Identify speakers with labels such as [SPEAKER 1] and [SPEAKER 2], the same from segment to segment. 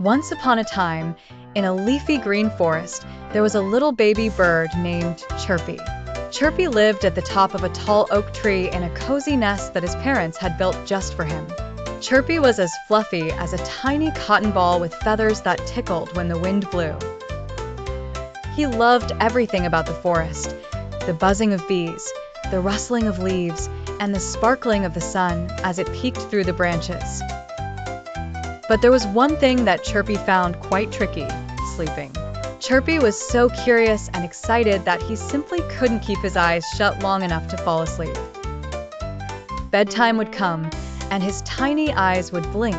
[SPEAKER 1] Once upon a time, in a leafy green forest, there was a little baby bird named Chirpy. Chirpy lived at the top of a tall oak tree in a cozy nest that his parents had built just for him. Chirpy was as fluffy as a tiny cotton ball with feathers that tickled when the wind blew. He loved everything about the forest: the buzzing of bees, the rustling of leaves, and the sparkling of the sun as it peeked through the branches. But there was one thing that Chirpy found quite tricky: sleeping. Chirpy was so curious and excited that he simply couldn't keep his eyes shut long enough to fall asleep. Bedtime would come, and his tiny eyes would blink,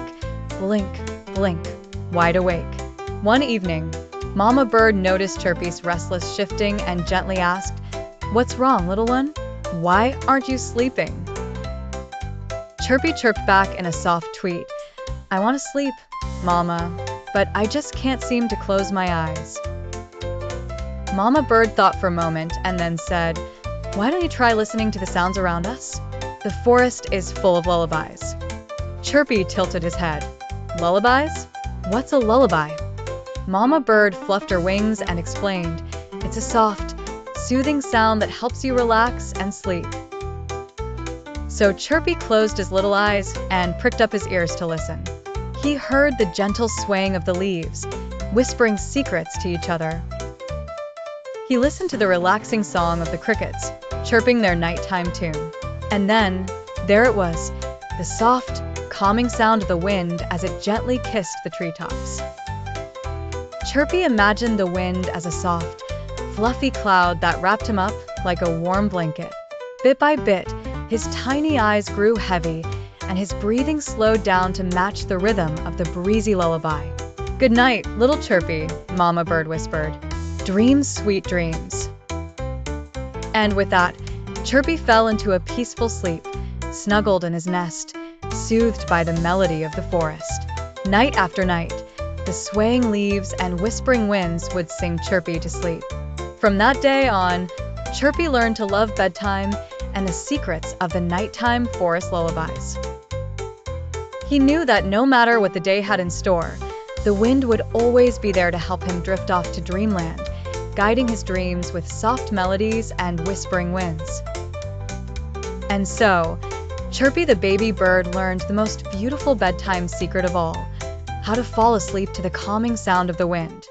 [SPEAKER 1] blink, blink, wide awake. One evening, Mama Bird noticed Chirpy's restless shifting and gently asked, "What's wrong, little one? Why aren't you sleeping?" Chirpy chirped back in a soft tweet, "I want to sleep, Mama, but I just can't seem to close my eyes." Mama Bird thought for a moment and then said, "Why don't you try listening to the sounds around us? The forest is full of lullabies." Chirpy tilted his head. "Lullabies? What's a lullaby?" Mama Bird fluffed her wings and explained, "It's a soft, soothing sound that helps you relax and sleep." So Chirpy closed his little eyes and pricked up his ears to listen. He heard the gentle swaying of the leaves, whispering secrets to each other. He listened to the relaxing song of the crickets, chirping their nighttime tune. And then, there it was, the soft, calming sound of the wind as it gently kissed the treetops. Chirpy imagined the wind as a soft, fluffy cloud that wrapped him up like a warm blanket. Bit by bit, his tiny eyes grew heavy, and his breathing slowed down to match the rhythm of the breezy lullaby. "Good night, little Chirpy," Mama Bird whispered. "Dreams, sweet dreams." And with that, Chirpy fell into a peaceful sleep, snuggled in his nest, soothed by the melody of the forest. Night after night, the swaying leaves and whispering winds would sing Chirpy to sleep. From that day on, Chirpy learned to love bedtime and the secrets of the nighttime forest lullabies. He knew that no matter what the day had in store, the wind would always be there to help him drift off to dreamland, guiding his dreams with soft melodies and whispering winds. And so, Chirpy the baby bird learned the most beautiful bedtime secret of all: how to fall asleep to the calming sound of the wind.